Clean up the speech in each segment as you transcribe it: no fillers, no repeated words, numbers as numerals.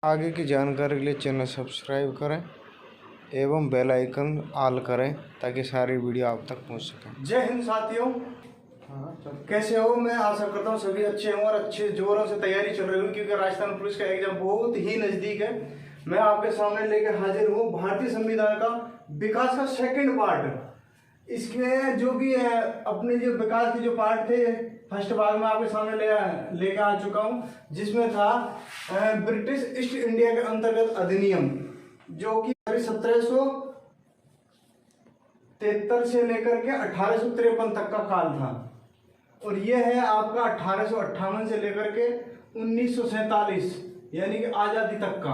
आगे की जानकारी के लिए चैनल सब्सक्राइब करें एवं बेल आइकन ऑल करें ताकि सारी वीडियो आप तक पहुंच सके। जय हिंद साथियों, कैसे हो? मैं आशा करता हूँ सभी अच्छे हों और अच्छे जोरों से तैयारी चल रही हो, क्योंकि राजस्थान पुलिस का एग्जाम बहुत ही नजदीक है। मैं आपके सामने लेकर हाजिर हूँ भारतीय संविधान का विकास का सेकंड पार्ट। इसके जो भी है अपने जो विकास के जो पार्ट थे, फर्स्ट भाग में आपके सामने लेकर आ चुका हूँ, जिसमें था ब्रिटिश ईस्ट इंडिया के अंतर्गत अधिनियम, जो कि 1773 से लेकर के 1853 तक का काल था। और यह है आपका 1858 से लेकर के 1947 यानी कि आजादी तक का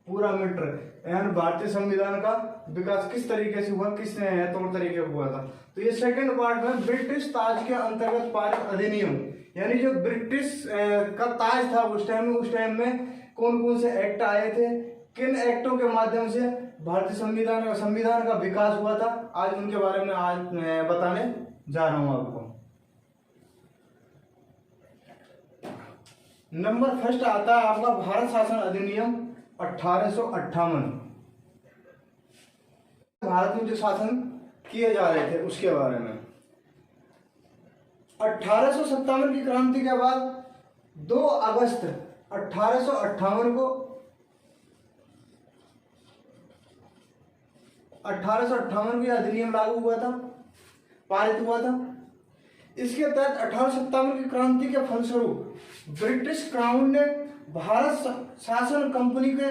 पूरा मैटर, यानी भारतीय संविधान का विकास किस तरीके से हुआ, किस तौर तरीके हुआ था। तो ये सेकंड पार्ट में ब्रिटिश ताज के अंतर्गत पारित अधिनियम, यानी जो ब्रिटिश का ताज था उस टाइम में कौन कौन से एक्ट आए थे, किन एक्टों के माध्यम से भारतीय संविधान का विकास हुआ था, आज उनके बारे में आज बताने जा रहा हूं आपको। नंबर फर्स्ट आता है आपका भारत शासन अधिनियम 1858। भारत में जो शासन किए जा रहे थे उसके बारे में। 1857 की क्रांति के बाद 2 अगस्त 1858 को 1858 में अधिनियम लागू हुआ था, पारित हुआ था। इसके तहत 1857 की क्रांति के फलस्वरूप ब्रिटिश क्राउन ने भारत शासन कंपनी के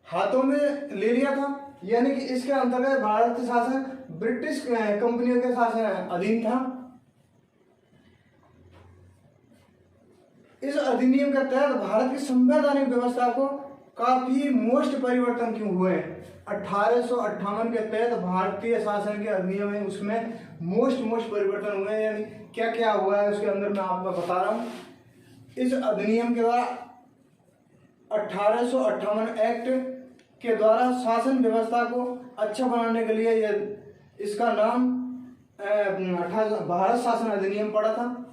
हाथों में ले लिया था, यानी कि इसके अंतर्गत भारत शासन ब्रिटिश कंपनियों के शासन अधीन था। इस अधिनियम के तहत भारत की संवैधानिक व्यवस्था को काफी मोस्ट परिवर्तन क्यों हुए। 1858 के तहत भारतीय शासन के अधिनियम है, उसमें मोस्ट परिवर्तन हुए, यानी क्या क्या हुआ है उसके अंदर मैं आपको बता रहा हूँ। इस अधिनियम के द्वारा 1858 एक्ट के द्वारा शासन व्यवस्था को अच्छा बनाने के लिए इसका नाम भारत शासन अधिनियम पड़ा था।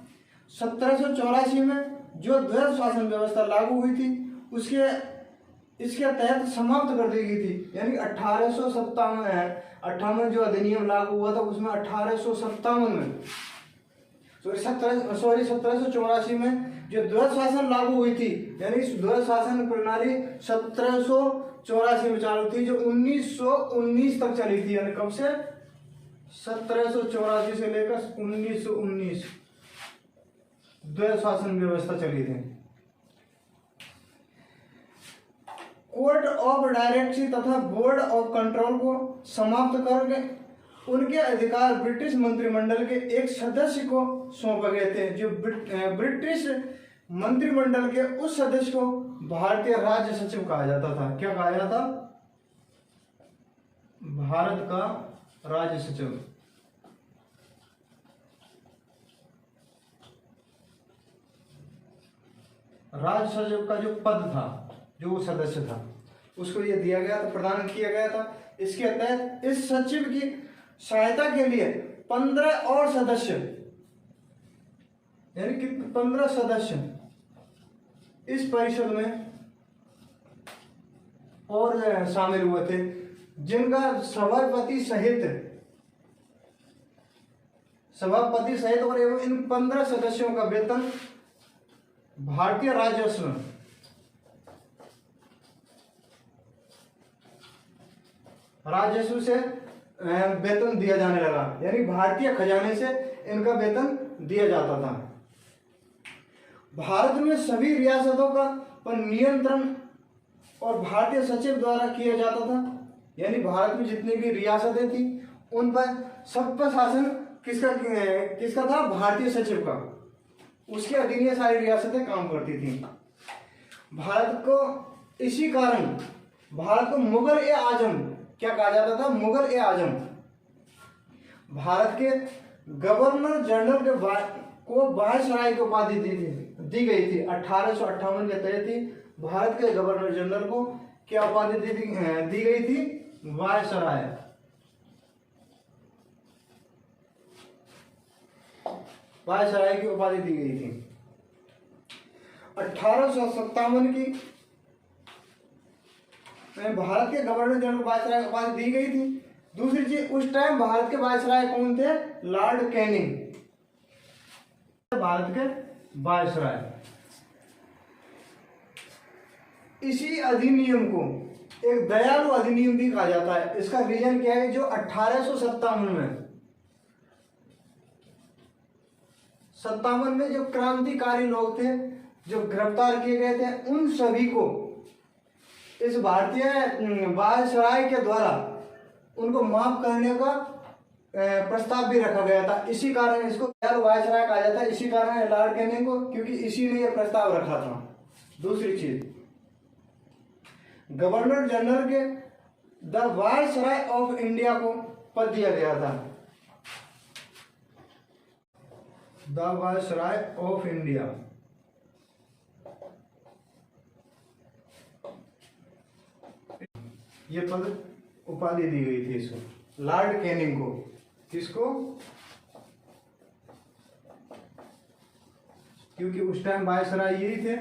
1784 में जो द्वैध शासन व्यवस्था लागू हुई थी इसके तहत समाप्त कर दी गई थी, यानी 1858 जो अधिनियम लागू हुआ था उसमें 1857 में 1784 में जो द्वैध शासन लागू हुई थी, यानी इस द्वैध शासन प्रणाली 1784 में चालू थी, जो 1919 तक चली थी। यानी कब से? 1784 से लेकर 1919 द्वैध शासन व्यवस्था चली थी। कोर्ट ऑफ डायरेक्टरी तथा बोर्ड ऑफ कंट्रोल को समाप्त करके उनके अधिकार ब्रिटिश मंत्रिमंडल के एक सदस्य को सौंपे गए थे। जो ब्रिटिश मंत्रिमंडल के उस सदस्य को भारतीय राज्य सचिव कहा जाता था। क्या कहा जाता? भारत का राज्य सचिव। राज्य सचिव का जो पद था, जो सदस्य था, उसको ये दिया गया था, प्रदान किया गया था। इसके तहत इस सचिव की सहायता के लिए 15 और सदस्य, यानी कि 15 सदस्य इस परिषद में और शामिल हुए थे, जिनका सभापति सहित और एवं इन 15 सदस्यों का वेतन भारतीय राजस्व से वेतन दिया जाने लगा, यानी भारतीय खजाने से इनका वेतन दिया जाता था। भारत में सभी रियासतों का पर नियंत्रण और भारतीय सचिव द्वारा किया जाता था, यानी भारत में जितनी भी रियासतें थी उन पर सब पर शासन किसका था? भारतीय सचिव का। उसके अधीन ये सारी रियासतें काम करती थी। भारत को इसी कारण भारत को मुगल ए आजम क्या कहा जाता था? मुगल ए आजम। भारत के गवर्नर जनरल को वायसराय की उपाधि दी गई थी। 1858 के तहत ही भारत के गवर्नर जनरल को क्या उपाधि दी गई थी? वायसराय। वायसराय की उपाधि दी गई थी। 1857 की भारत के गवर्नर जनरल को वायसराय की उपाधि दी गई थी। दूसरी चीज, उस टाइम भारत के वायसराय कौन थे? लॉर्ड कैनिंग, भारत के वायसराय। इसी अधिनियम को एक दयालु अधिनियम भी कहा जाता है। इसका रीजन क्या है? जो 1857 में जो क्रांतिकारी लोग थे, जो गिरफ्तार किए गए थे, उन सभी को इस भारतीय वायसराय के द्वारा उनको माफ करने का प्रस्ताव भी रखा गया था। इसी कारण इसको दयालु वायसराय कहा जाता है। इसी कारण है लॉर्ड कैनिंग को, क्योंकि इसी ने यह प्रस्ताव रखा था। दूसरी चीज, गवर्नर जनरल के द वायसराय ऑफ इंडिया को पद दिया गया था। द वायसराय ऑफ इंडिया, ये पद उपाधि दी गई थी इसको, लॉर्ड कैनिंग को। किसको? क्योंकि उस टाइम वायसराय यही थे।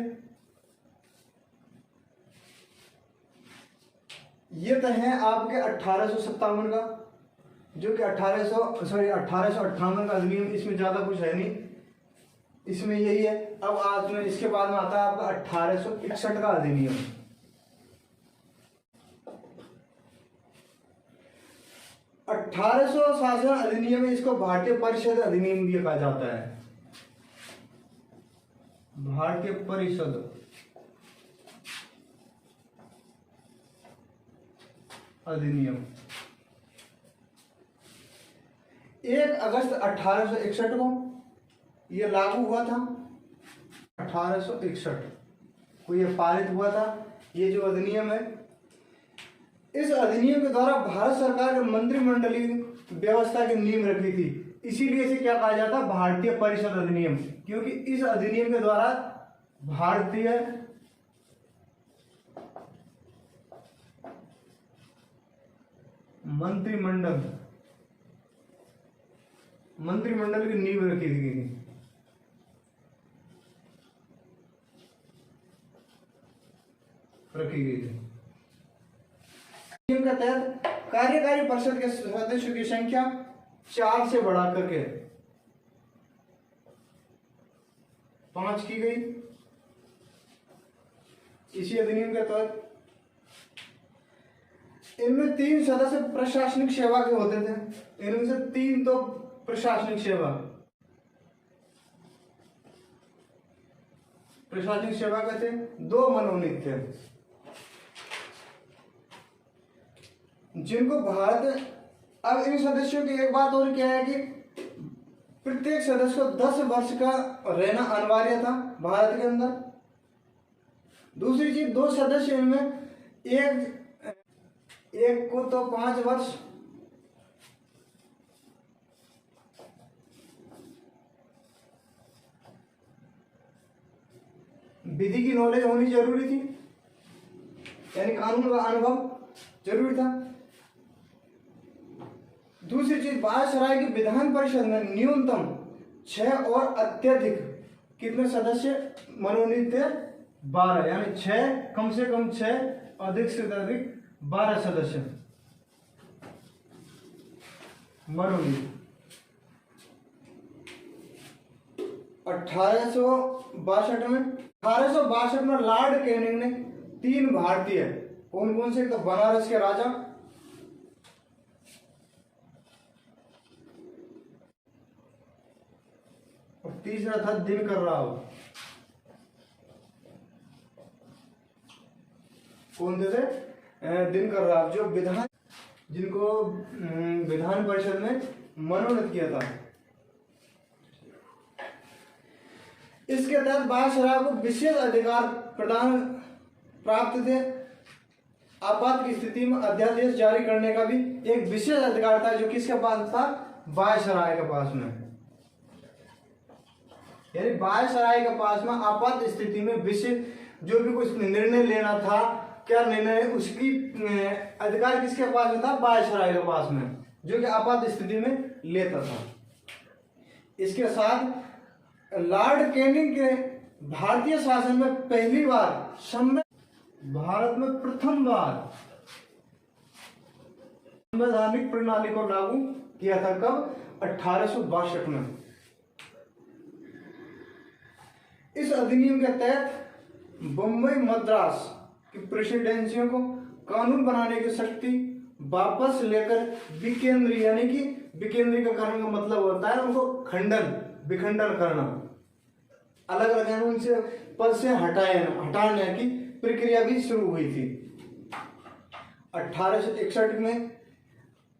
ये तो है आपके 1857 का, जो कि 1858 का अधिनियम। इसमें ज्यादा कुछ है नहीं, इसमें यही है। अब आज में इसके बाद में आता है आपका 1861 का अधिनियम। 1800 शासन अधिनियम में इसको भारतीय परिषद अधिनियम भी कहा जाता है। भारतीय परिषद अधिनियम 1 अगस्त 1861 को यह लागू हुआ था। 1861 को यह पारित हुआ था। ये जो अधिनियम है, इस अधिनियम के द्वारा भारत सरकार ने मंत्रिमंडलीय व्यवस्था की नींव रखी थी। इसीलिए इसे क्या कहा जाता है? भारतीय परिषद अधिनियम। क्योंकि इस अधिनियम के द्वारा भारतीय मंत्रिमंडल की नींव रखी थी। नियम के तहत कार्यकारी परिषद के सदस्यों की संख्या 4 से बढ़ाकर के 5 की गई। इसी अधिनियम के तहत इनमें 3 सदस्य प्रशासनिक सेवा के होते थे। इनमें से 3 तो प्रशासनिक सेवा के थे, 2 मनोनीत थे, जिनको भारत। अब इन सदस्यों की एक बात और क्या है कि प्रत्येक सदस्य को 10 वर्ष का रहना अनिवार्य था भारत के अंदर। दूसरी चीज, 2 सदस्य इनमें एक को तो 5 वर्ष, विधि की नॉलेज होनी जरूरी थी, यानी कानून का अनुभव जरूरी था। दूसरी चीज, वायसराय की विधान परिषद में न्यूनतम 6 और अत्यधिक कितने सदस्य मनोनीत थे? 12, यानी 6 कम से कम 6, अधिक से अधिक 12 सदस्य मनोनीत। 1862 में लॉर्ड कैनिंग ने 3 भारतीय, कौन कौन से? तो बनारस के राजा, और तीसरा था दिनकर राव। कौन थे? दिनकर राव, जो जिनको विधान परिषद में मनोनीत किया था। इसके तहत वायसराय को विशेष अधिकार प्राप्त थे। आपात की स्थिति में अध्यादेश जारी करने का भी एक विशेष अधिकार था, जो किसके पास था? वायसराय के पास में। यानी वायसराय के पास में आपात स्थिति में विशेष जो भी कुछ निर्णय लेना था, क्या निर्णय, उसकी अधिकार किसके पास में था? वायसराय के पास में, जो कि आपात स्थिति में लेता था। इसके साथ लॉर्ड कैनिंग के भारतीय शासन में पहली बार, भारत में प्रथम बार संवैधानिक प्रणाली को लागू किया था। कब? 1862 में। इस अधिनियम के तहत बम्बई मद्रास की प्रेसिडेंसियों को कानून बनाने की शक्ति वापस लेकर विकेंद्रीय, यानी कि विकेंद्रीकरण का मतलब होता है उनको विखंडन करना, अलग अलग उनसे पद से हटाने की प्रक्रिया भी शुरू हुई थी। 1861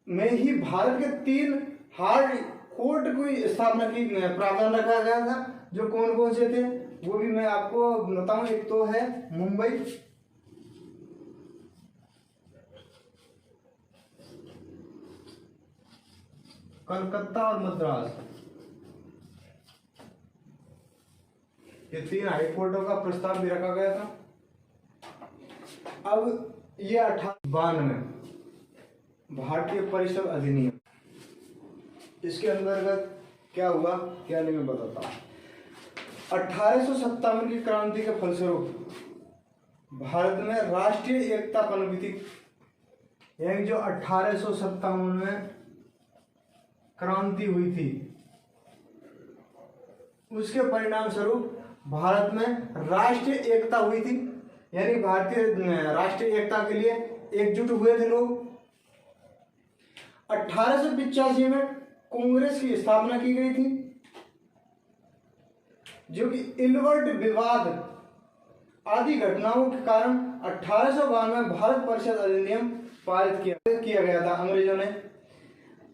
में ही भारत के 3 हार्ड कोर्ट की स्थापना की प्रावधान रखा गया था। जो कौन कौन से थे वो भी मैं आपको बताऊं। एक तो है मुंबई, कलकत्ता और मद्रास। ये 3 हाई कोर्टों का प्रस्ताव भी रखा गया था। अब ये 1892 भारतीय परिषद अधिनियम, इसके अंतर्गत क्या हुआ क्या नहीं मैं बताता हूँ। 1857 की क्रांति के फलस्वरूप भारत में राष्ट्रीय एकता पनपी थी। यानी जो 1857 में क्रांति हुई थी उसके परिणाम स्वरूप भारत में राष्ट्रीय एकता हुई थी। यानी भारतीय राष्ट्रीय एकता के लिए एकजुट हुए थे लोग। 1885 में कांग्रेस की स्थापना की गई थी, जो कि इलवर्ट विवाद आदि घटनाओं के कारण 1852 में भारत परिषद अधिनियम पारित किया गया था अंग्रेजों ने।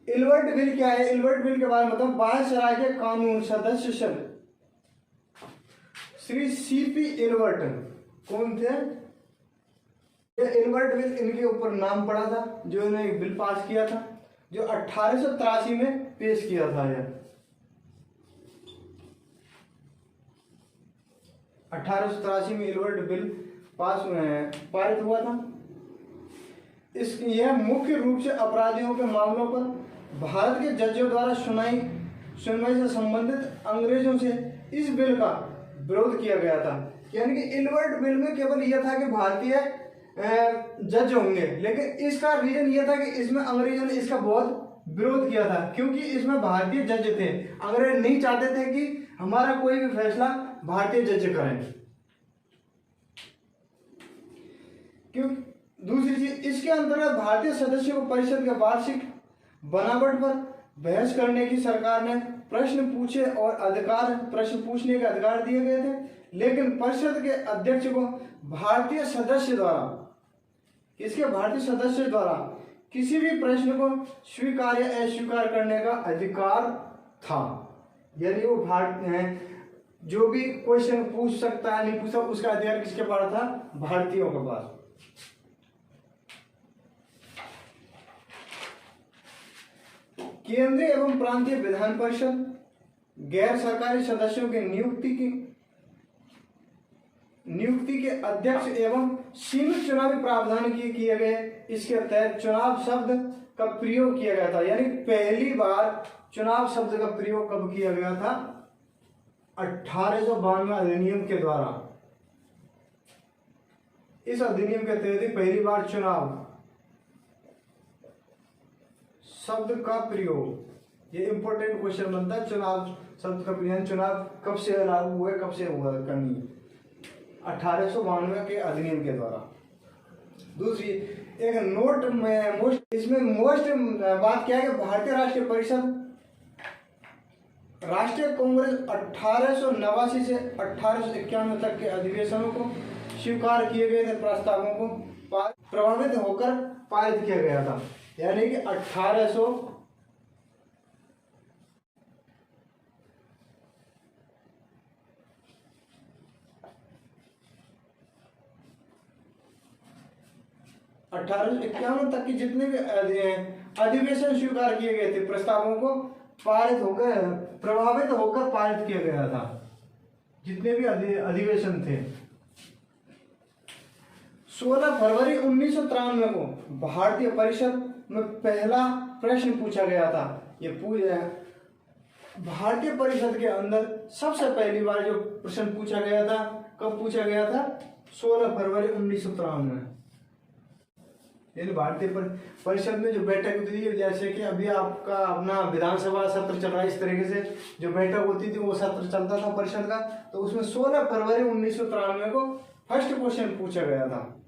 इलवर्ट बिल क्या है? इलवर्ट बिल के बारे में मतलब वायसराय के कानून सदस्य श्री सीपी इलवर्ट कौन थे? ये इलवर्ट बिल इनके ऊपर नाम पड़ा था, जो इन्होंने एक बिल पास किया था जो 1883 में पेश किया था। यह 1883 में इलवर्ट बिल पारित हुआ था। यह मुख्य रूप से अपराधियों के मामलों पर भारत के जजों द्वारा सुनवाई से संबंधित अंग्रेजों से इस बिल का विरोध किया गया था। यानी कि इलवर्ट बिल में केवल यह था कि भारतीय जज होंगे, लेकिन इसका रीजन यह था कि इसमें अंग्रेजों ने इसका बहुत विरोध किया था, क्योंकि इसमें भारतीय जज थे। अंग्रेज नहीं चाहते थे कि हमारा कोई भी फैसला भारतीय जज करें। क्यों? दूसरी चीज, इसके अंतर्गत भारतीय सदस्यों को परिषद के वार्षिक बनावट पर बहस करने की सरकार ने प्रश्न पूछने के अधिकार दिए गए थे, लेकिन परिषद के अध्यक्ष को भारतीय सदस्य द्वारा किसी भी प्रश्न को स्वीकार या अस्वीकार करने का अधिकार था। यानी वो जो भी क्वेश्चन पूछ सकता है नहीं पूछ सकता, उसका अधिकार किसके पास था? भारतीयों के पास। केंद्रीय एवं प्रांतीय विधान परिषद गैर सरकारी सदस्यों की नियुक्ति के अध्यक्ष एवं सीमित चुनावी प्रावधान किए गए। इसके तहत चुनाव शब्द का प्रयोग किया गया था। यानी पहली बार चुनाव शब्द का प्रयोग कब किया गया था? 1892 अधिनियम के द्वारा। इस अधिनियम के तहत पहली बार चुनाव शब्द का प्रयोग, ये इंपॉर्टेंट क्वेश्चन बनता है। चुनाव शब्द का प्रयोग, चुनाव कब से लागू हुए, कब से हुआ करनी है? 1892 के अधिनियम के द्वारा। दूसरी एक नोट में इसमें मोस्ट बात क्या है कि भारतीय राष्ट्रीय परिषद राष्ट्रीय कांग्रेस 1889 से 1891 तक के अधिवेशनों को स्वीकार किए गए थे प्रस्तावों को प्रभावित होकर पारित किया गया था। यानी कि 1800 1851 तक की जितने भी अधिवेशन स्वीकार किए गए थे प्रस्तावों को प्रभावित होकर पारित किया गया था। जितने भी अधिवेशन थे। 16 फरवरी 1993 को भारतीय परिषद में पहला प्रश्न पूछा गया था। ये भारतीय परिषद के अंदर सबसे पहली बार जो प्रश्न पूछा गया था, कब पूछा गया था? 16 फरवरी 1993 में। यानी भारतीय परिषद में जो बैठक होती थी, जैसे कि अभी आपका अपना विधानसभा सत्र चल रहा है, इस तरीके से जो बैठक होती थी वो सत्र चलता था परिषद का। तो उसमें 16 फरवरी 1993 को फर्स्ट क्वेश्चन पूछा गया था।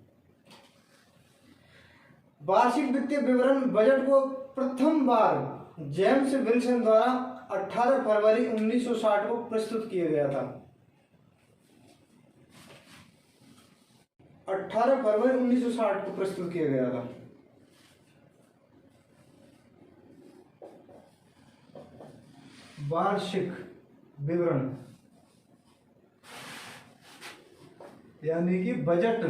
वार्षिक वित्तीय विवरण बजट को प्रथम बार जेम्स विल्सन द्वारा 18 फरवरी 1960 को प्रस्तुत किया गया था। 18 फरवरी 1960 को प्रस्तुत किया गया था। वार्षिक विवरण यानी कि बजट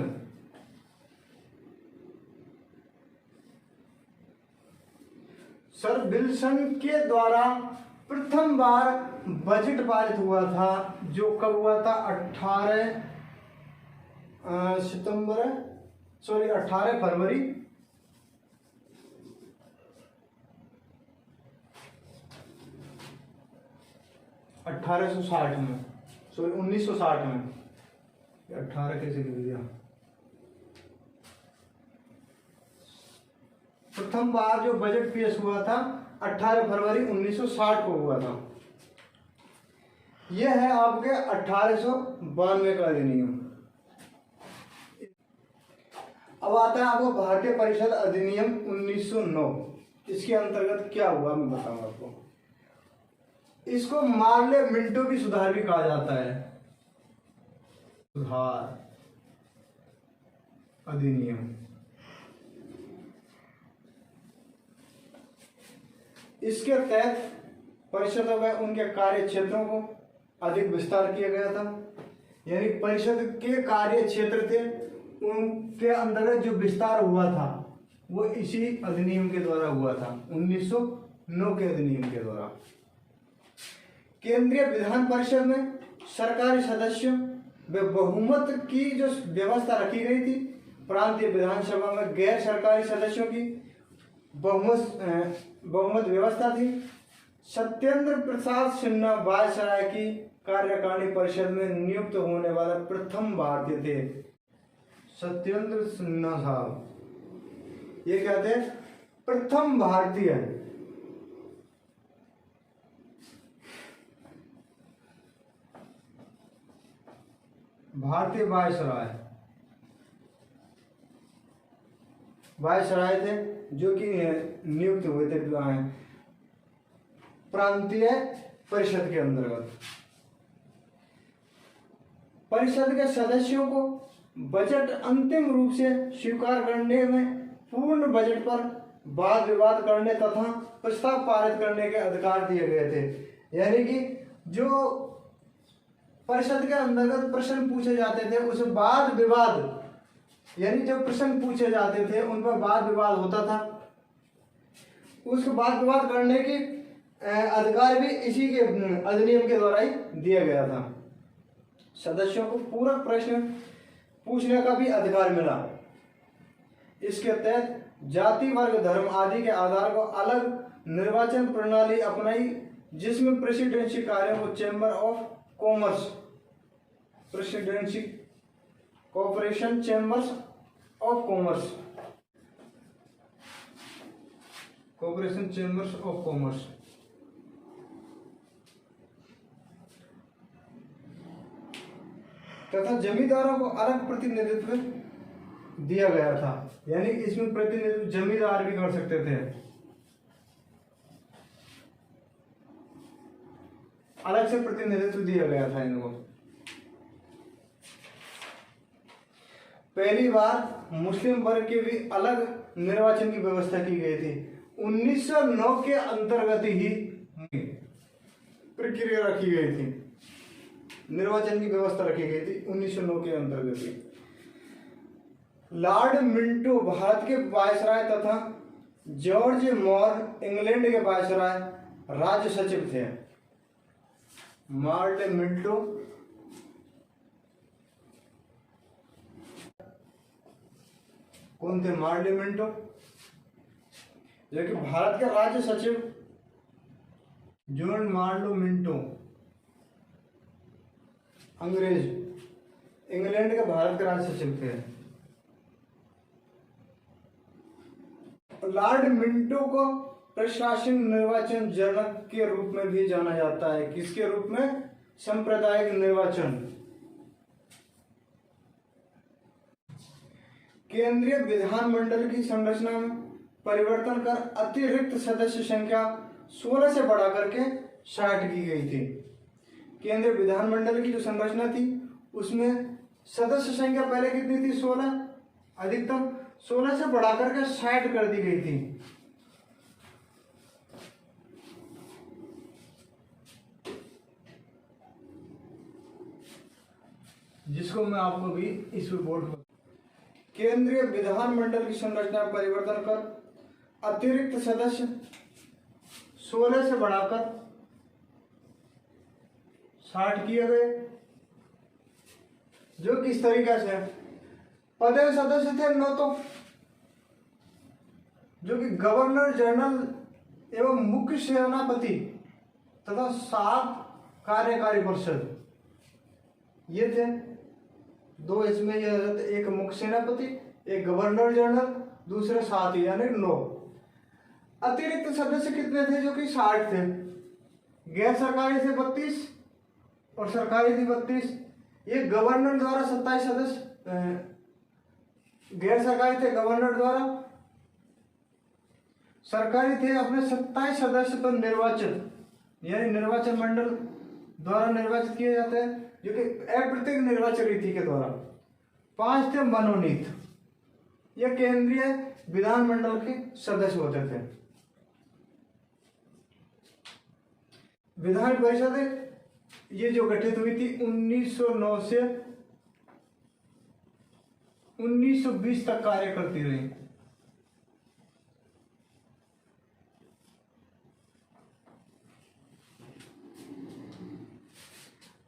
सर विल्सन के द्वारा प्रथम बार बजट पारित हुआ था, जो कब हुआ था? 18 फरवरी 1860 में, 1960 में। 18 कैसे लिख दिया? प्रथम बार जो बजट पेश हुआ था 18 फरवरी 1960 को हुआ था। यह है आपके 1892 का अधिनियम। अब आता है आपको भारतीय परिषद अधिनियम 1909। इसके अंतर्गत क्या हुआ मैं बताऊंगा आपको। इसको मार्ले मिंटो भी सुधार भी कहा जाता है। सुधार अधिनियम। इसके तहत परिषदों में उनके कार्य क्षेत्रों को अधिक विस्तार किया गया था। यानी परिषद के कार्य क्षेत्र थे, उनके अंतर्गत जो विस्तार हुआ था वो इसी अधिनियम के द्वारा हुआ था, 1909 के अधिनियम के द्वारा। केंद्रीय विधान परिषद में सरकारी सदस्यों व बहुमत की जो व्यवस्था रखी गई थी, प्रांतीय विधानसभा में गैर सरकारी सदस्यों की बहुमत व्यवस्था थी। सत्येंद्र प्रसाद सिन्हा वायसराय की कार्यकारिणी परिषद में नियुक्त होने वाले प्रथम भारतीय थे। सत्येंद्र सिन्हा साहब ये क्या थे? प्रथम भारतीय। भारतीय वायसराय थे जो कि नियुक्त हुए थे प्रांतीय परिषद के अंतर्गत। परिषद के सदस्यों को बजट अंतिम रूप से स्वीकार करने में, पूर्ण बजट पर वाद विवाद करने तथा प्रस्ताव पारित करने के अधिकार दिए गए थे। यानी कि जो परिषद के अंतर्गत प्रश्न पूछे जाते थे उस वाद विवाद, यानी जो प्रश्न पूछे जाते थे उन पर वाद विवाद होता था, उसको वाद विवाद करने की अधिकार भी इसी के अधिनियम के द्वारा ही दिया गया था। सदस्यों को पूरक प्रश्न पूछने का भी अधिकार मिला। इसके तहत जाति, वर्ग, धर्म आदि के आधार को अलग निर्वाचन प्रणाली अपनाई, जिसमें प्रेसिडेंसी कार्यों को chamber of commerce, presidency corporation chambers of commerce, corporation chambers of commerce तथा जमींदारों को अलग प्रतिनिधित्व दिया गया था। यानी इसमें प्रतिनिधित्व जमींदार भी कर सकते थे, अलग से प्रतिनिधित्व दिया गया था इनको। पहली बार मुस्लिम वर्ग के भी अलग निर्वाचन की व्यवस्था की गई थी। 1909 के अंतर्गत ही प्रक्रिया रखी गई थी, निर्वाचन की व्यवस्था रखी गई थी 1909 के अंतर्गत ही। लॉर्ड मिंटो भारत के वायसराय तथा जॉर्ज मॉर इंग्लैंड के वायसराय राज्य सचिव थे। लॉर्ड मिंटो कौन थे? लॉर्ड मिंटो जो कि भारत के राज्य सचिव जॉन मार्लो मिंटो अंग्रेज, इंग्लैंड के भारत के राज्य सचिव थे। लॉर्ड मिंटो को प्रशासनिक निर्वाचन जनक के रूप में भी जाना जाता है। किसके रूप में? सांप्रदायिक निर्वाचन। केंद्रीय विधानमंडल की संरचना में परिवर्तन कर अतिरिक्त सदस्य संख्या 16 से बढ़ा करके 60 की गई थी। केंद्रीय विधानमंडल की जो संरचना थी उसमें सदस्य संख्या पहले कितनी थी? 16, अधिकतम 16 से बढ़ा करके 60 कर दी गई थी। जिसको मैं आपको भी इस रिपोर्ट में केंद्रीय विधानमंडल की संरचना में परिवर्तन कर अतिरिक्त सदस्य 16 से बढ़ाकर 60 किए गए। जो किस तरीके से पदेन सदस्य थे 9, तो जो कि गवर्नर जनरल एवं मुख्य सेनापति तथा 7 कार्यकारी परिषद ये थे। 2 इसमें ये रहते, एक मुख्य सेनापति, एक गवर्नर जनरल, दूसरे 7 यानी 9। अतिरिक्त सदस्य कितने थे? जो कि 60 थे। गैर सरकारी थे 32 और सरकारी थी 32। ये गवर्नर द्वारा 27 सदस्य, गैर सरकारी थे गवर्नर द्वारा, सरकारी थे अपने 27 सदस्य पर निर्वाचित, यानी निर्वाचन मंडल द्वारा निर्वाचित किए जाते हैं, जो कि अप्रत्यक्ष निर्वाचन रीति के द्वारा। 5 थे मनोनीत, यह केंद्रीय विधानमंडल के सदस्य होते थे। विधान परिषद ये जो गठित हुई थी 1909 से 1920 तक कार्य करती रही।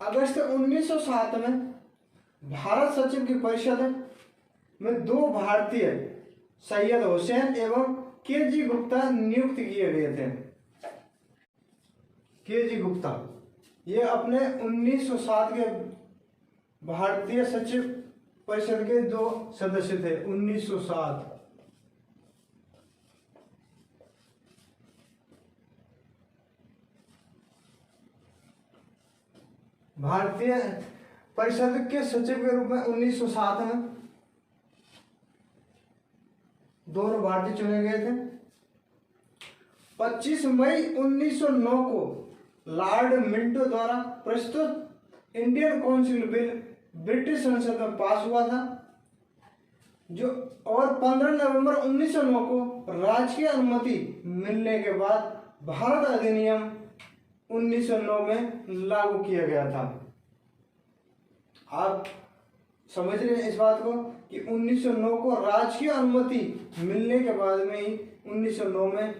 अगस्त 1907 में भारत सचिव की परिषद में 2 भारतीय सैयद हुसैन एवं के.जी. गुप्ता नियुक्त किए गए थे। के.जी. गुप्ता ये अपने 1907 के भारतीय सचिव परिषद के 2 सदस्य थे। 1907 भारतीय परिषद के सचिव के रूप में 1907 में दोनों भारतीय चुने गए थे। 25 मई 1909 को लॉर्ड मिंटो द्वारा प्रस्तुत इंडियन काउंसिल बिल ब्रिटिश संसद में पास हुआ था, जो और 15 नवंबर 1909 को राजकीय अनुमति मिलने के बाद भारत अधिनियम 1909 में लागू किया गया था। आप समझ रहे हैं इस बात को कि 1909 को राजकीय अनुमति मिलने के बाद में ही 1909 में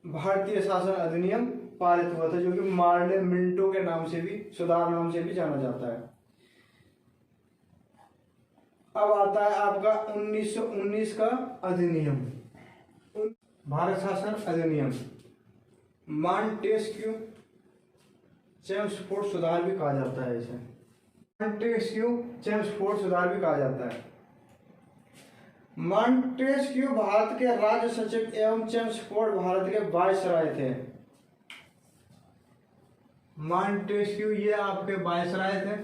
भारतीय शासन अधिनियम पारित हुआ था, जो कि मार्ले मिंटो के नाम से भी, सुधार नाम से भी जाना जाता है। अब आता है आपका 1919 का अधिनियम, भारत शासन अधिनियम। मॉन्टेस्क्यू चेम्सफोर्ड सुधार भी कहा जाता है इसे। मॉन्टेस्क्यू चेम्सफोर्ड सुधार भी कहा जाता है। मॉन्टेस्क्यू भारत के राज्य सचिव एवं चेम्सफोर्ड भारत के वायसराय थे। मॉन्टेस्क्यू ये आपके वायसराय थे।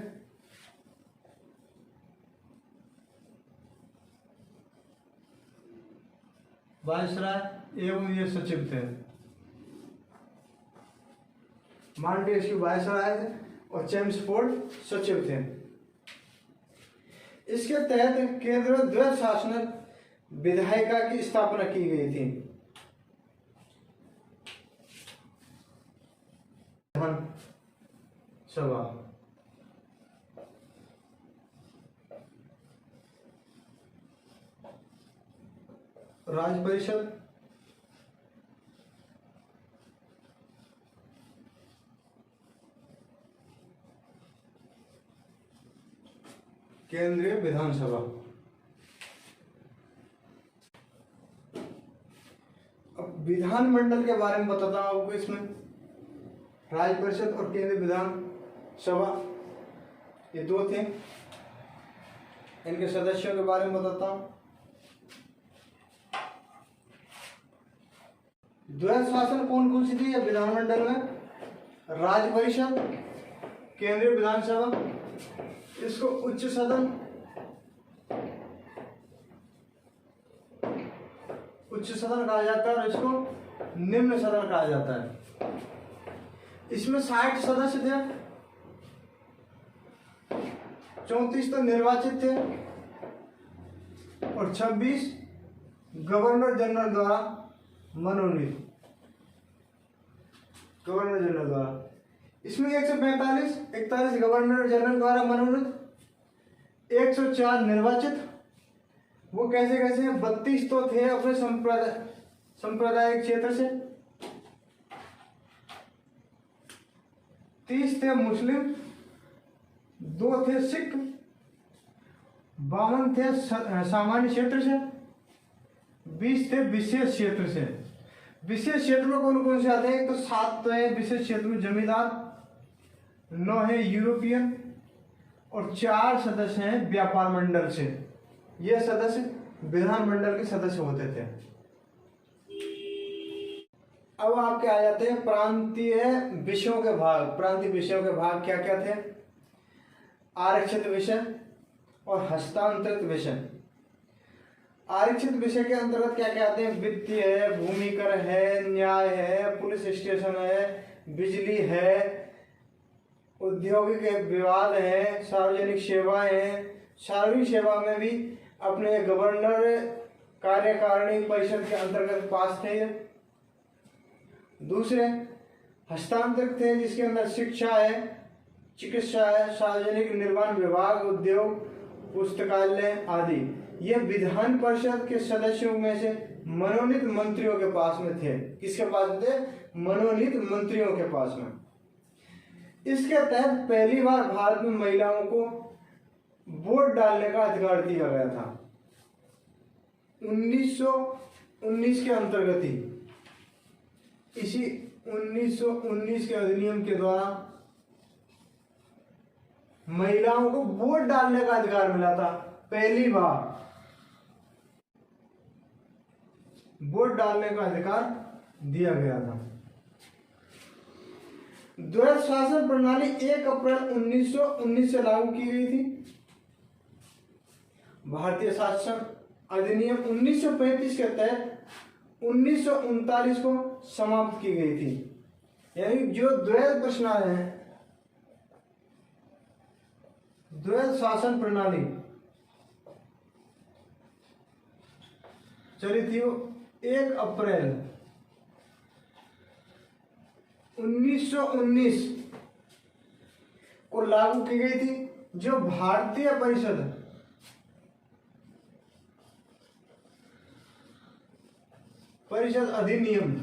वायसराय एवं ये सचिव थे। मॉन्टेस्क्यू वायसराय थे और चेम्सफोर्ड सचिव थे। इसके तहत केंद्र द्वैध शासन विधायिका की स्थापना की गई थी। विधानसभा राज्य परिषद केंद्रीय विधानसभा। अब विधानमंडल के बारे में बताता हूं आपको। इसमें राज्य परिषद और केंद्रीय विधानसभा ये 2 थे। इनके सदस्यों के बारे में बताता हूं। द्वैध शासन कौन कौन सी थी या विधानमंडल में? राज्य परिषद, केंद्रीय विधानसभा, इसको उच्च सदन, उच्च सदन कहा जाता है और इसको निम्न सदन कहा जाता है। इसमें 60 सदस्य थे, 34 तो निर्वाचित थे और 26 गवर्नर जनरल द्वारा मनोनीत, गवर्नर जनरल द्वारा। इसमें 145 गवर्नर जनरल द्वारा मनोनीत, 104 निर्वाचित। वो कैसे कैसे हैं? 32 तो थे अपने सांप्रदायिक क्षेत्र से, 30 थे मुस्लिम, 2 थे सिख, 52 थे सामान्य क्षेत्र से, 20 थे विशेष क्षेत्र से। विशेष क्षेत्र में कौन कौन से आते हैं? तो 7 तो है विशेष क्षेत्र में जमींदार, 9 है यूरोपियन और 4 सदस्य हैं व्यापार मंडल से। ये सदस्य विधानमंडल के सदस्य होते थे। अब आपके आ जाते हैं प्रांतीय विषयों के भाग। प्रांतीय विषयों के भाग क्या क्या थे? आरक्षित विषय और हस्तांतरित विषय। आरक्षित विषय के अंतर्गत क्या क्या आते हैं? वित्तीय है, भूमि कर है, न्याय है, पुलिस स्टेशन है, बिजली है, औद्योगिक विवाद है, सार्वजनिक सेवाएं हैं। सार्वजनिक सेवा में भी अपने गवर्नर कार्यकारिणी परिषद के अंतर्गत पास थे। दूसरे हस्तांतरित थे जिसके अंदर शिक्षा है, चिकित्सा है, सार्वजनिक निर्माण विभाग, उद्योग, पुस्तकालय आदि। ये विधान परिषद के सदस्यों में से मनोनीत मंत्रियों के पास में थे। किसके पास में थे? मनोनीत मंत्रियों के पास में। इसके तहत पहली बार भारत में महिलाओं को वोट डालने का अधिकार दिया गया था 1919 के अंतर्गत ही। इसी 1919 के अधिनियम के द्वारा महिलाओं को वोट डालने का अधिकार मिला था। पहली बार वोट डालने का अधिकार दिया गया था। द्वैध शासन प्रणाली 1 अप्रैल 1919 से लागू की गई थी। भारतीय शासन अधिनियम 1935 के तहत 1939 को समाप्त की गई थी। यानी जो द्वैध प्रणाली है, द्वैध शासन प्रणाली चली थी, वो 1 अप्रैल 1919 को लागू की गई थी। जो भारतीय परिषद अधिनियम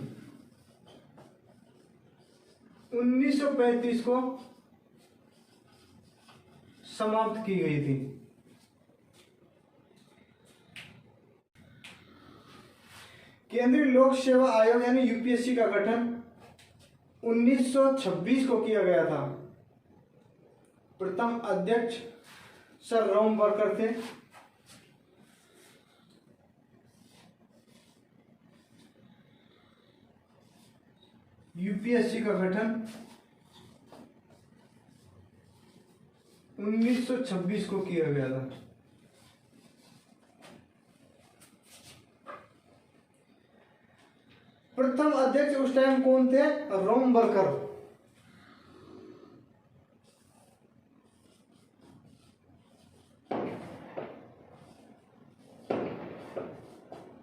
1935 को समाप्त की गई थी। केंद्रीय लोक सेवा आयोग यानी यूपीएससी का गठन 1926 को किया गया था। प्रथम अध्यक्ष सर रोमबर्कर थे। यूपीएससी का गठन 1926 को किया गया था। प्रथम अध्यक्ष उस टाइम कौन थे? रोमबर्कर।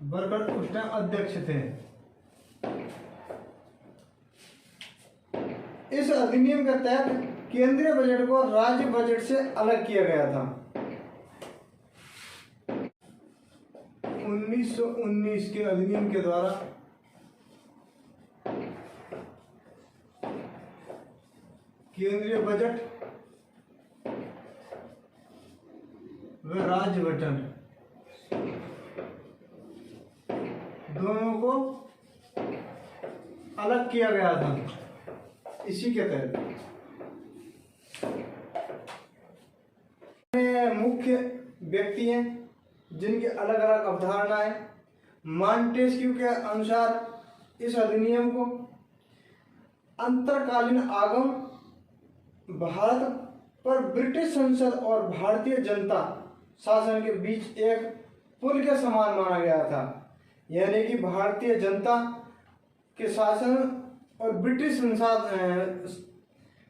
बर्कर उस टाइम अध्यक्ष थे। इस अधिनियम के तहत केंद्रीय बजट को राज्य बजट से अलग किया गया था। 1919 के अधिनियम के द्वारा केंद्रीय बजट व राज्य बजट दोनों को अलग किया गया था। इसी के तहत मुख्य व्यक्ति हैं जिनकी अलग अलग अवधारणाएं। मॉन्टेस्क्यू के अनुसार इस अधिनियम को अंतरकालीन आगम भारत पर ब्रिटिश संसद और भारतीय जनता शासन के बीच एक पुल के समान माना गया था। यानी कि भारतीय जनता के शासन और ब्रिटिश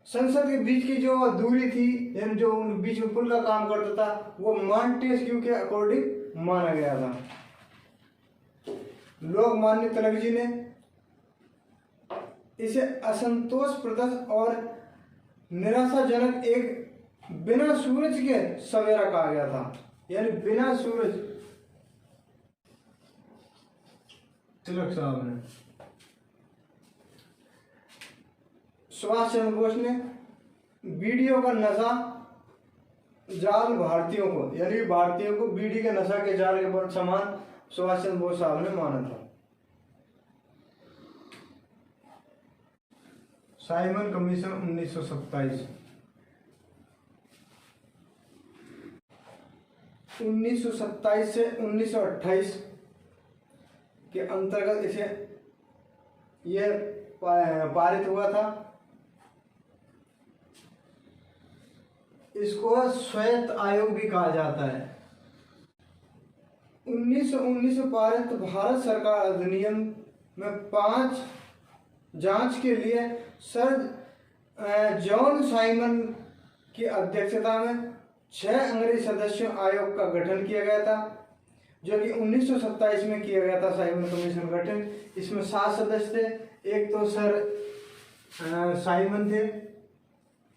संसद के बीच की जो दूरी थी, यानी जो उन बीच में पुल का काम करता था, वो मॉन्टेस्क्यू के अकॉर्डिंग माना गया था। लोकमान्य तिलक जी ने इसे असंतोषप्रद और निराशाजनक एक बिना सूरज के सवेरा कहा गया था। यानी बिना सूरज, तिलक साहब ने, सुभाष चंद्र बोस ने बीड़ियों का नशा जाल भारतीयों को, यानी भारतीयों को बीड़ी के नशा के जाल के समान सुभाष चंद्र बोस साहब ने माना था। साइमन कमीशन 1927 से 1928 के अंतर्गत इसे यह पारित हुआ था। इसको श्वेत आयोग भी कहा जाता है। 1919 में पारित भारत सरकार अधिनियम में 5 जांच के लिए सर जॉन साइमन की अध्यक्षता में 6 अंग्रेज सदस्यों आयोग का गठन किया गया था, जो कि 1927 में किया गया था साइमन कमीशन गठन। इसमें 7 सदस्य थे। एक तो सर साइमन थे,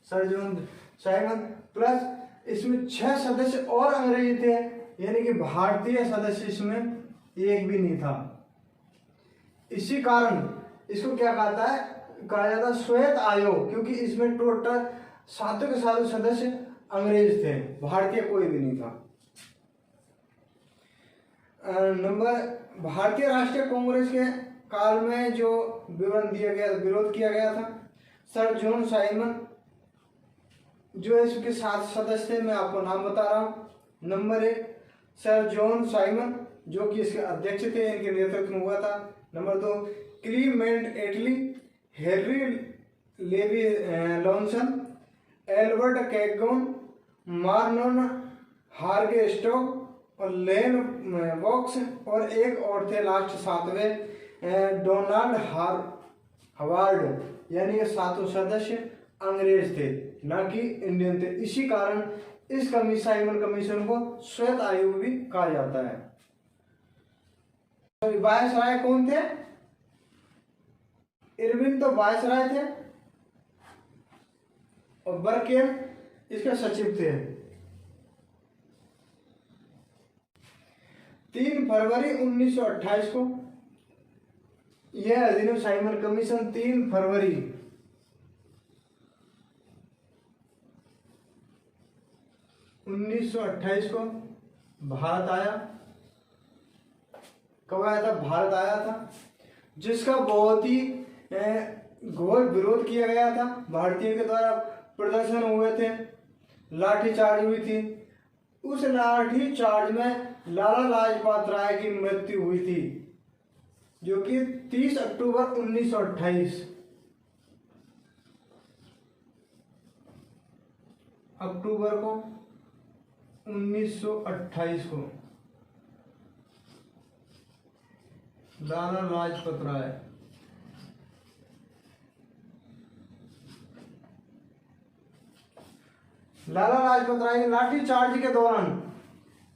सर जॉन साइमन, प्लस इसमें 6 सदस्य और अंग्रेजी थे, यानी कि भारतीय सदस्य इसमें एक भी नहीं था। इसी कारण इसको क्या कहा जाता है श्वेत आयोग, क्योंकि इसमें टोटल 7 के 7 सदस्य अंग्रेज थे, भारतीय कोई भी नहीं था। भारतीय राष्ट्रीय कांग्रेस के काल में जो विवरण दिया गया, विरोध किया गया था, सर जॉन साइमन जो इसके 7 सदस्य थे, मैं आपको नाम बता रहा हूँ। नंबर 1 सर जॉन साइमन, जो कि इसके अध्यक्ष थे, इनके नेतृत्व में हुआ था। नंबर 2 क्लीमेंट एटली, हेनरी लेवी लॉन्सन, एल्बर्ट कैगोन, मार्नन हार्गे स्टोक और लेन वॉक्स, और एक और थे लास्ट 7वें डोनाल्ड हवार्ड। यानी ये 7 सदस्य अंग्रेज थे, ना कि इंडियन थे। इसी कारण इस साइमन कमीशन को श्वेत आयोग भी कहा जाता है। तो वायसराय कौन थे? इरविन तो वायसराय थे और बर्केन इसके सचिव थे। 3 फरवरी 1928 को यह अधिनियम साइमन कमीशन 3 फरवरी 1928 को भारत आया। कब आया था? भारत आया था, जिसका बहुत ही घोर विरोध किया गया था। भारतीयों के द्वारा प्रदर्शन हुए थे, लाठीचार्ज हुई थी। उस लाठीचार्ज में लाला लाजपत राय की मृत्यु हुई थी, जो कि 30 अक्टूबर 1928 अक्टूबर को 1928 को लाला लाजपत राय ने लाठी चार्ज के दौरान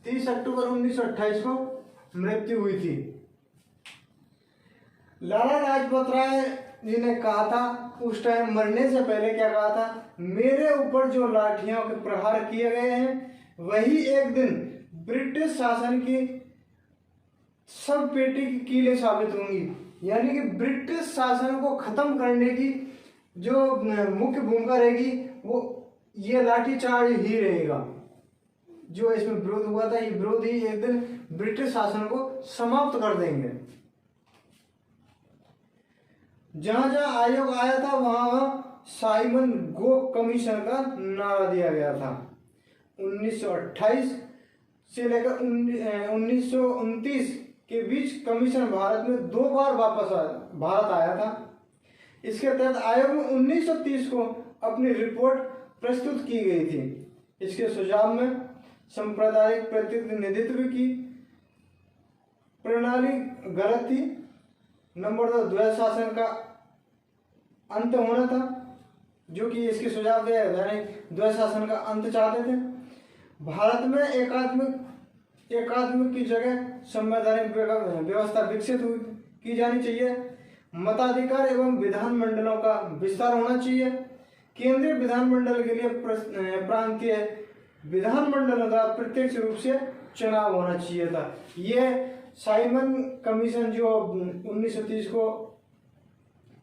30 अक्टूबर 1928 को मृत्यु हुई थी। लाला लाजपत राय जी ने कहा था, उस टाइम मरने से पहले क्या कहा था, मेरे ऊपर जो लाठियों के प्रहार किए गए हैं, वही एक दिन ब्रिटिश शासन की सब पेटी की कीलें साबित होंगी। यानी कि ब्रिटिश शासन को खत्म करने की जो मुख्य भूमिका रहेगी, वो ये लाठीचार्ज ही रहेगा। जो इसमें विरोध हुआ था, ये विरोध ही एक दिन ब्रिटिश शासन को समाप्त कर देंगे। जहां जहां आयोग आया था, वहां साइमन गो कमीशन का नारा दिया गया था। 1928 से लेकर 1929 के बीच कमीशन भारत में 2 बार भारत आया था। इसके तहत आयोग में 1930 को अपनी रिपोर्ट प्रस्तुत की गई थी। इसके सुझाव में सांप्रदायिक प्रतिनिधित्व की प्रणाली गलत थी। नंबर 2, द्वैध शासन का अंत होना था, जो कि इसके सुझाव दिया यानी द्वैध शासन का अंत चाहते थे। भारत में एकात्म की जगह संवैधानिक व्यवस्था विकसित की जानी चाहिए। मताधिकार एवं विधानमंडलों का विस्तार होना चाहिए। केंद्रीय विधानमंडल के लिए प्रांतीय विधानमंडलों का प्रत्यक्ष रूप से चुनाव होना चाहिए था। ये साइमन कमीशन जो 1930 को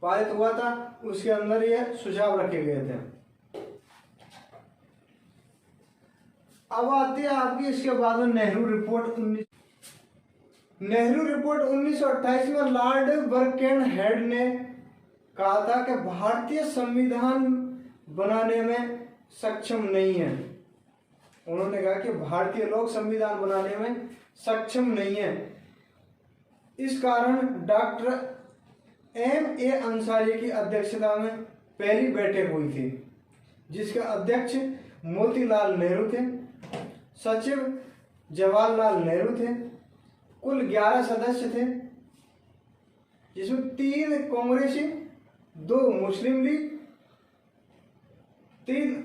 पारित हुआ था, उसके अंदर ये सुझाव रखे गए थे। अब आती है आपकी इसके बाद में नेहरू रिपोर्ट 1928 में लॉर्ड बर्केनहेड ने कहा था कि भारतीय संविधान बनाने में सक्षम नहीं है। उन्होंने कहा कि भारतीय लोग संविधान बनाने में सक्षम नहीं है। इस कारण डॉक्टर M.A. अंसारी की अध्यक्षता में पहली बैठक हुई थी, जिसके अध्यक्ष मोतीलाल नेहरू थे, सचिव जवाहरलाल नेहरू थे। कुल 11 सदस्य थे, जिसमें 3 कांग्रेसी, 2 मुस्लिम लीग, 3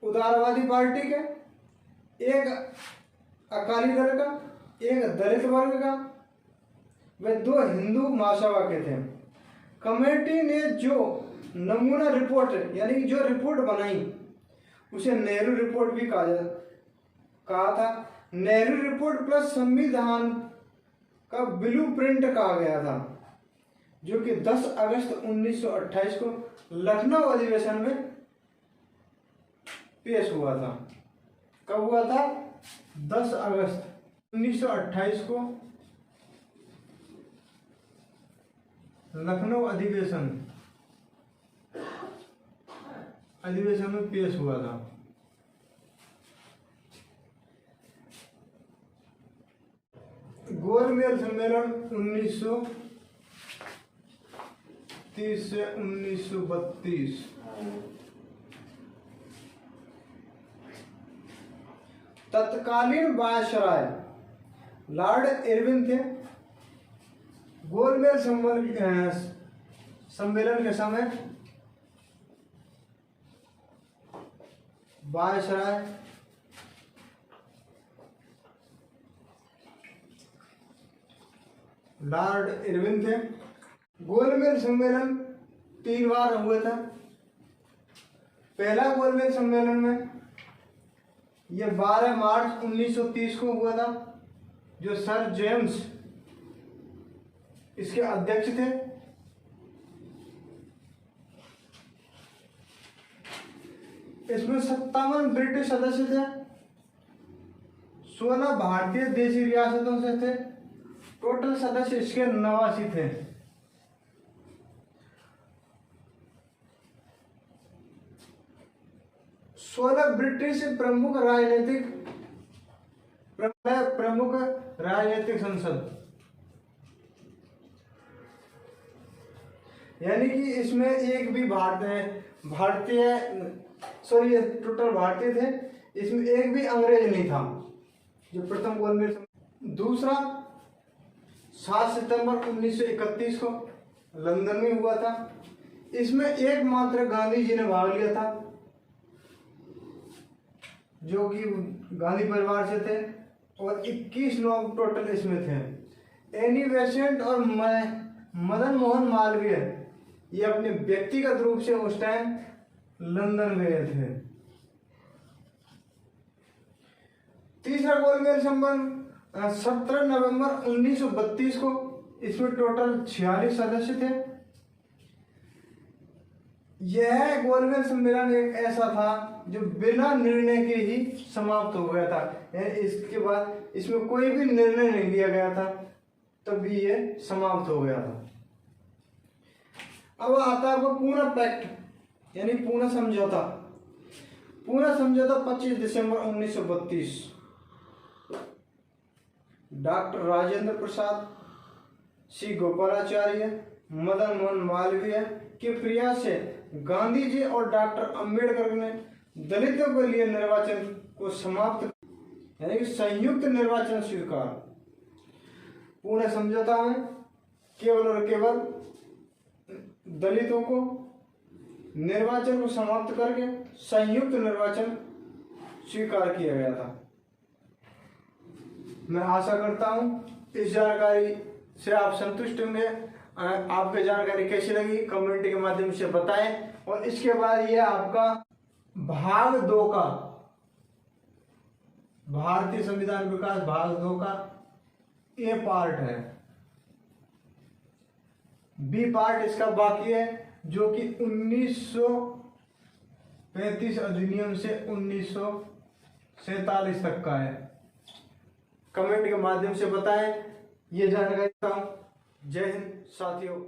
उदारवादी पार्टी के, 1 अकाली दल का, 1 दलित वर्ग का, वे 2 हिंदू महासभा के थे। कमेटी ने जो नमूना रिपोर्ट यानी जो रिपोर्ट बनाई उसे नेहरू रिपोर्ट भी कहा था। नेहरू रिपोर्ट प्लस संविधान का ब्लूप्रिंट कहा गया था, जो कि 10 अगस्त 1928 को लखनऊ अधिवेशन में पेश हुआ था। कब हुआ था? 10 अगस्त 1928 को लखनऊ अधिवेशन में पेश हुआ था। गोलमेज सम्मेलन 1930 से 1932। तत्कालीन वायसराय लॉर्ड इरविन थे। गोलमेज सम्मेलन के समय वायसराय लॉर्ड इरविन थे। गोलमेज सम्मेलन 3 बार हुआ था। पहला गोलमेज सम्मेलन में यह 12 मार्च 1930 को हुआ था, जो सर जेम्स इसके अध्यक्ष थे। इसमें 57 ब्रिटिश सदस्य थे, 16 भारतीय देशी रियासतों से थे। टोटल सदस्य इसके 89 थे। सोलह ब्रिटिश प्रमुख राजनीतिक संसद, यानी कि इसमें एक भी टोटल भारतीय थे। इसमें एक भी अंग्रेज नहीं था, जो प्रथम गोलमेज। दूसरा 7 सितंबर 1931 को लंदन में हुआ था। इसमें एकमात्र गांधी जी ने भाग लिया था, जो कि गांधी परिवार से थे, और 21 लोग टोटल इसमें थे। एनी बेसेंट और मदन मोहन मालवीय ये अपने व्यक्तिगत रूप से उस टाइम लंदन गए थे। तीसरा गोलमेज सम्मेलन 17 नवंबर 1932 को, इसमें टोटल 46 सदस्य थे। यह गोलमेज सम्मेलन एक ऐसा था जो बिना निर्णय के ही समाप्त हो गया था। इसके बाद इसमें कोई भी निर्णय नहीं लिया गया था, तभी ये समाप्त हो गया था। अब आता है वो पूना पैक्ट यानी पूना समझौता। पूना समझौता 25 दिसंबर 1932। डॉक्टर राजेंद्र प्रसाद, श्री गोपालाचार्य, मदन मोहन मालवीय के प्रयास से गांधी जी और डॉक्टर अंबेडकर ने दलितों के लिए निर्वाचन को समाप्त, यानी कि संयुक्त निर्वाचन स्वीकार। पूर्ण समझौता में केवल और केवल दलितों को निर्वाचन को समाप्त करके संयुक्त निर्वाचन स्वीकार किया गया था। मैं आशा करता हूं इस जानकारी से आप संतुष्ट होंगे। आपको जानकारी कैसी लगी कमेंट के माध्यम से बताएं। और इसके बाद ये आपका भाग 2 का भारतीय संविधान विकास भाग 2 का ए पार्ट है। बी पार्ट इसका बाकी है, जो कि 1935 अधिनियम से 1947 तक का है। कमेंट के माध्यम से बताएं ये जानकारी। जय हिंद साथियों।